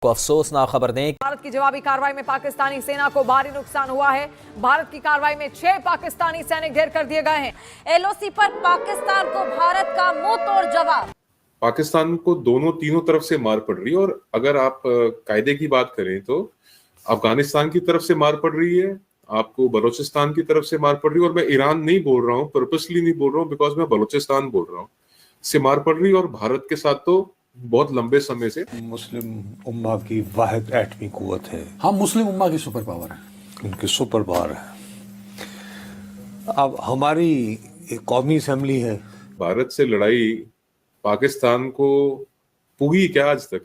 को अफसोसनाक खबर दें। भारत की जवाबी कार्रवाई में पाकिस्तानी सेना को भारी नुकसान हुआ है। भारत की कार्रवाई में 6 पाकिस्तानी सैनिक ढेर कर दिए गए हैं। एलओसी पर पाकिस्तान को भारत का मुंह तोड़ जवाब। पाकिस्तान को तीनों तरफ से मार पड़ रही है। और अगर आप कायदे की बात करें तो अफगानिस्तान की तरफ से मार पड़ रही है, आपको बलूचिस्तान की तरफ से मार पड़ रही है। और मैं ईरान नहीं बोल रहा हूँ, पर्पसली नहीं बोल रहा हूँ, बिकॉज मैं बलूचिस्तान बोल रहा हूँ, से मार पड़ रही है। और भारत के साथ तो बहुत लंबे समय से मुस्लिम उम्मा की वाहिद एटमी कुव्वत है। हम मुस्लिम उम्मा की सुपर पावर है, उनकी सुपर पावर है। अब हमारी एक कौमी असेंबली है। भारत से लड़ाई पाकिस्तान को पुगी क्या आज तक?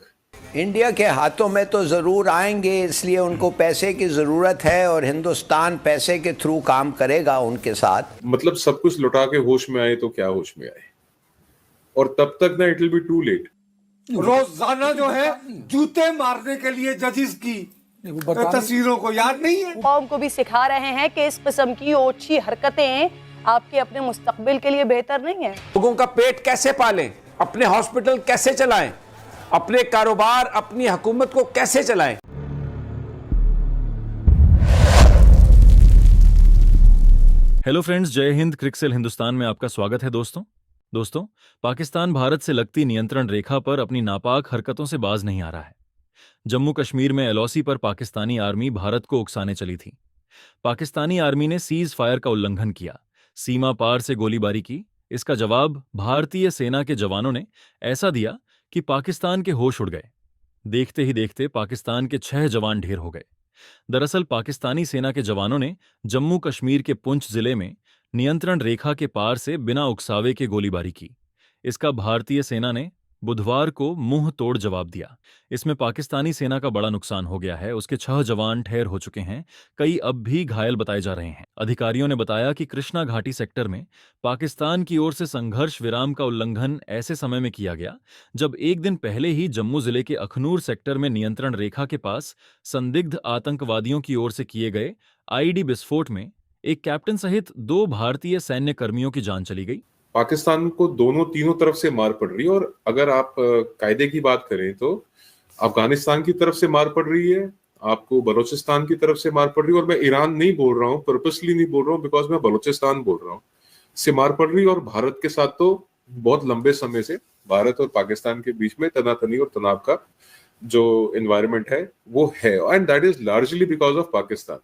इंडिया के हाथों में तो ज़रूर आएंगे, इसलिए उनको पैसे की ज़रूरत है और हिंदुस्तान पैसे के थ्रू काम करेगा उनके साथ। मतलब सब कुछ लुटा के होश में आए तो क्या होश में आए, और तब तक ना it will be too late. रोजाना जो है जूते मारने के लिए जजिस की तस्वीरों को याद नहीं है। कौम को भी सिखा रहे हैं कि इस किस्म की ओछी हरकतें आपके अपने मुस्तकबिल के लिए बेहतर नहीं है। लोगों का पेट कैसे पालें, अपने हॉस्पिटल कैसे चलाएं, अपने कारोबार, अपनी हुकूमत को कैसे चलाएं। हेलो फ्रेंड्स, जय हिंद। क्रिकसेल हिंदुस्तान में आपका स्वागत है। दोस्तों, पाकिस्तान भारत से लगती नियंत्रण रेखा पर अपनी नापाक हरकतों से बाज नहीं आ रहा है। जम्मू कश्मीर में एलओसी पर पाकिस्तानी आर्मी भारत को उकसाने चली थी। पाकिस्तानी आर्मी ने सीज फायर का उल्लंघन किया, सीमा पार से गोलीबारी की। इसका जवाब भारतीय सेना के जवानों ने ऐसा दिया कि पाकिस्तान के होश उड़ गए। देखते ही देखते पाकिस्तान के 6 जवान ढेर हो गए। दरअसल पाकिस्तानी सेना के जवानों ने जम्मू कश्मीर के पुंछ जिले में नियंत्रण रेखा के पार से बिना उकसावे के गोलीबारी की। इसका भारतीय सेना ने बुधवार को मुंह तोड़ जवाब दिया। इसमें पाकिस्तानी सेना का बड़ा नुकसान हो गया है। उसके 6 जवान ठहर हो चुके हैं, कई अब भी घायल बताए जा रहे हैं। अधिकारियों ने बताया कि कृष्णा घाटी सेक्टर में पाकिस्तान की ओर से संघर्ष विराम का उल्लंघन ऐसे समय में किया गया जब एक दिन पहले ही जम्मू जिले के अखनूर सेक्टर में नियंत्रण रेखा के पास संदिग्ध आतंकवादियों की ओर से किए गए आईईडी विस्फोट में एक कैप्टन सहित 2 भारतीय सैन्य कर्मियों की जान चली गई। पाकिस्तान को तीनों तरफ से मार पड़ रही है। और अगर आप कायदे की बात करें तो अफगानिस्तान की तरफ से मार पड़ रही है, आपको बलूचिस्तान की तरफ से मार पड़ रही है। और मैं ईरान नहीं बोल रहा हूँ, पर्पसली नहीं बोल रहा हूँ, बिकॉज मैं बलूचिस्तान बोल रहा हूँ, से मार पड़ रही है। और भारत के साथ तो बहुत लंबे समय से भारत और पाकिस्तान के बीच में तनातनी और तनाव का जो एनवायरमेंट है वो है, and that is largely because of Pakistan.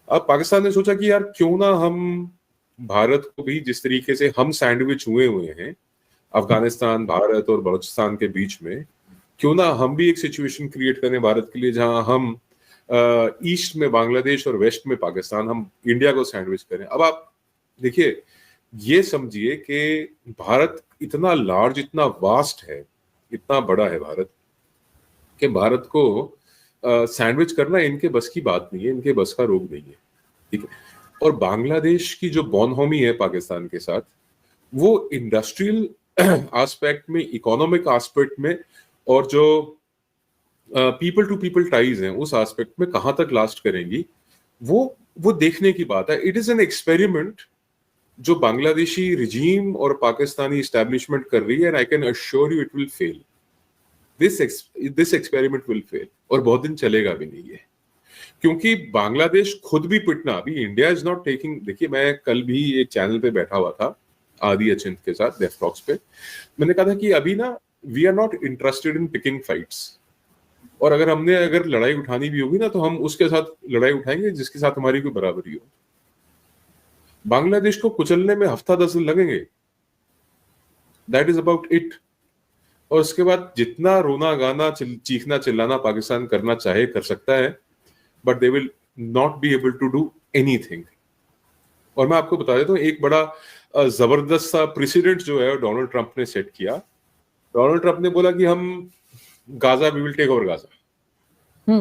अब पाकिस्तान ने सोचा कि यार क्यों ना हम भारत को भी, जिस तरीके से हम सैंडविच हुए हैं अफगानिस्तान, भारत और बलूचिस्तान के बीच में, क्यों ना हम भी एक सिचुएशन क्रिएट करें भारत के लिए जहां हम ईस्ट में बांग्लादेश और वेस्ट में पाकिस्तान, हम इंडिया को सैंडविच करें। अब आप देखिए, ये समझिए कि भारत इतना लार्ज, इतना वास्ट है, इतना बड़ा है भारत, कि भारत को सैंडविच करना इनके बस की बात नहीं है, इनके बस का रोग नहीं है, ठीक है। और बांग्लादेश की जो बॉनहोमी है पाकिस्तान के साथ, वो इंडस्ट्रियल एस्पेक्ट में, इकोनॉमिक एस्पेक्ट में, और जो पीपल टू पीपल टाइज हैं उस एस्पेक्ट में कहां तक लास्ट करेंगी, वो देखने की बात है। इट इज एन एक्सपेरिमेंट जो बांग्लादेशी रिजीम और पाकिस्तानी एस्टैब्लिशमेंट कर रही है, and I can assure you it will fail. This experiment will fail, और बहुत दिन चलेगा भी नहीं है, क्योंकि बांग्लादेश खुद भी पिटना, अभी इंडिया इज नॉट टेकिंग। देखिए, मैं कल भी एक चैनल पे बैठा हुआ था आदि अचिंत के साथ, डेफ टॉक्स पे, मैंने कहा था कि अभी ना we are not interested in picking fights, और अगर लड़ाई उठानी भी होगी ना तो हम उसके साथ लड़ाई उठाएंगे जिसके साथ हमारी कोई बराबरी हो। बांग्लादेश को कुचलने में हफ्ता 10 दिन लगेंगे, दैट इज अबाउट इट। और उसके बाद जितना रोना गाना, चीखना चिल्लाना पाकिस्तान करना चाहे कर सकता है, but they will not be able to do anything. और मैं आपको बता देता हूँ, एक बड़ा जबरदस्त सा प्रेसिडेंट जो है डोनाल्ड ट्रंप ने सेट किया। डोनाल्ड ट्रंप ने बोला कि हम Gaza, we will take over Gaza,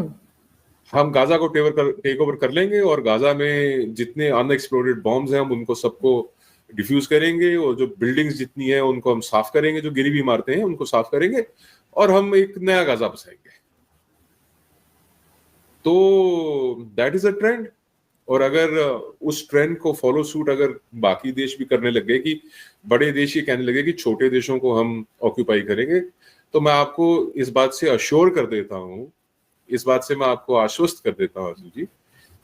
हम गाजा को टेक ओवर कर लेंगे, और गाजा में जितने अनएक्सप्लोडेड बॉम्ब्स हैं हम उनको सबको डिफ्यूज करेंगे, और जो बिल्डिंग्स जितनी है उनको हम साफ करेंगे, जो गिरी भी मारते हैं उनको साफ करेंगे, और हम एक नया गाजा बसाएंगे। तो दैट इज अ ट्रेंड। और अगर उस ट्रेंड को फॉलो सूट अगर बाकी देश भी करने लगे, कि बड़े देश ये कहने लगे कि छोटे देशों को हम ऑक्यूपाई करेंगे, तो मैं आपको इस बात से अश्योर कर देता हूं, इस बात से मैं आपको आश्वस्त कर देता हूं आसिफ जी,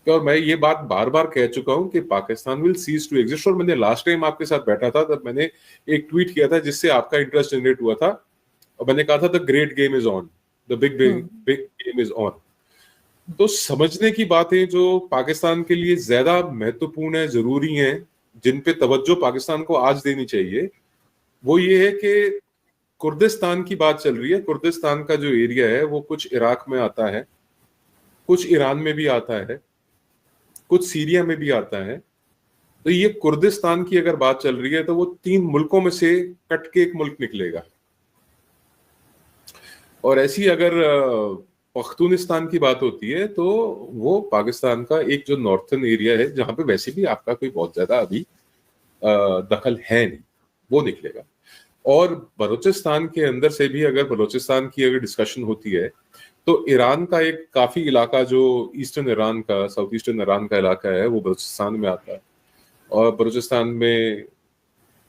और मैं ये बात बार बार कह चुका हूं कि Pakistan will cease to exist. और मैंने लास्ट टाइम आपके साथ बैठा था तब मैंने एक ट्वीट किया था जिससे आपका इंटरेस्ट जनरेट हुआ था, और मैंने कहा था the great game is on, the big game is on. तो समझने की बातें जो पाकिस्तान के लिए ज्यादा महत्वपूर्ण है, जरूरी हैं, जिन पे तवज्जो पाकिस्तान को आज देनी चाहिए, वो ये है कि कुर्दिस्तान की बात चल रही है। कुर्दिस्तान का जो एरिया है वो कुछ इराक में आता है, कुछ ईरान में भी आता है, कुछ सीरिया में भी आता है। तो ये कुर्दिस्तान की अगर बात चल रही है तो वो 3 मुल्कों में से कट के एक मुल्क निकलेगा। और ऐसी अगर पख्तूनिस्तान की बात होती है तो वो पाकिस्तान का एक जो नॉर्थर्न एरिया है, जहां पे वैसे भी आपका कोई बहुत ज्यादा अभी दखल है नहीं, वो निकलेगा। और बलूचिस्तान के अंदर से भी अगर बलूचिस्तान की अगर डिस्कशन होती है तो ईरान का एक काफी इलाका जो ईस्टर्न ईरान का, साउथ ईस्टर्न ईरान का इलाका है, वो बलूचिस्तान में आता है। और बलूचिस्तान में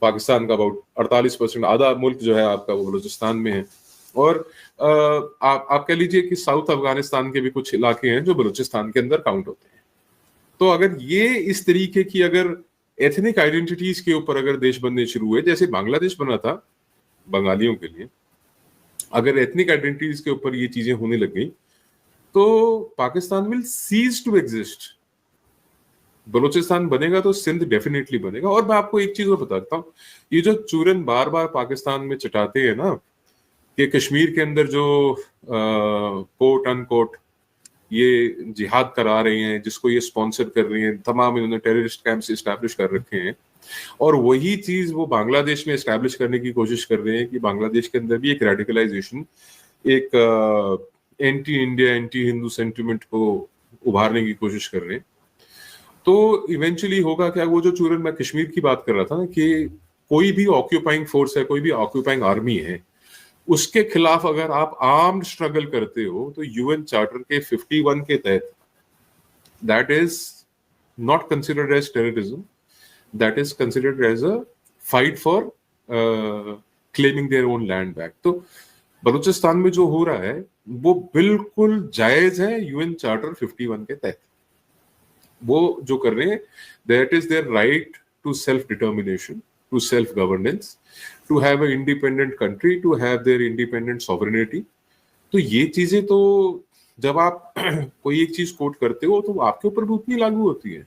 पाकिस्तान का अबाउट 48%, आधा मुल्क जो है आपका वो बलूचिस्तान में है। और आप कह लीजिए कि साउथ अफगानिस्तान के भी कुछ इलाके हैं जो बलूचिस्तान के अंदर काउंट होते हैं। तो अगर ये इस तरीके की अगर एथनिक आइडेंटिटीज के ऊपर अगर देश बनने शुरू हुए, जैसे बांग्लादेश बना था बंगालियों के लिए, अगर एथनिक आइडेंटिटीज के ऊपर ये चीजें होने लग गई तो Pakistan will cease to exist. Balochistan बनेगा तो सिंध डेफिनेटली बनेगा। और मैं आपको एक चीज और बताता हूँ, ये जो चूरन बार बार पाकिस्तान में चटाते हैं ना कि कश्मीर के अंदर जो कोट अनकोट ये जिहाद करा रहे हैं, जिसको ये स्पॉन्सर कर रही हैं, तमाम इन्होंने टेररिस्ट कैंप्स एस्टैब्लिश कर रखे हैं, और वही चीज वो बांग्लादेश में एस्टैब्लिश करने की कोशिश कर रहे हैं कि बांग्लादेश के अंदर भी एक रेडिकलाइजेशन, एक anti India anti Hindu sentiment को उभारने की कोशिश कर रहे हैं। तो इवेंचुअली होगा क्या, वो जो चूरन मैं कश्मीर की बात कर रहा था ना, कि कोई भी ऑक्यूपाइंग फोर्स है, कोई भी ऑक्यूपाइंग आर्मी है, उसके खिलाफ अगर आप आर्म्ड स्ट्रगल करते हो तो यूएन चार्टर के 51 के तहत that is not considered as terrorism, that is considered as a fight for claiming their own land back. तो बलूचिस्तान में जो हो रहा है वो बिल्कुल जायज है यूएन चार्टर 51 के तहत। वो जो कर रहे हैं, that is their right to self determination, to self governance, to have an independent country, to have their independent sovereignty। तो ये चीजें तो जब आप कोई एक चीज कोट करते हो तो आपके ऊपर भी उतनी लागू होती है।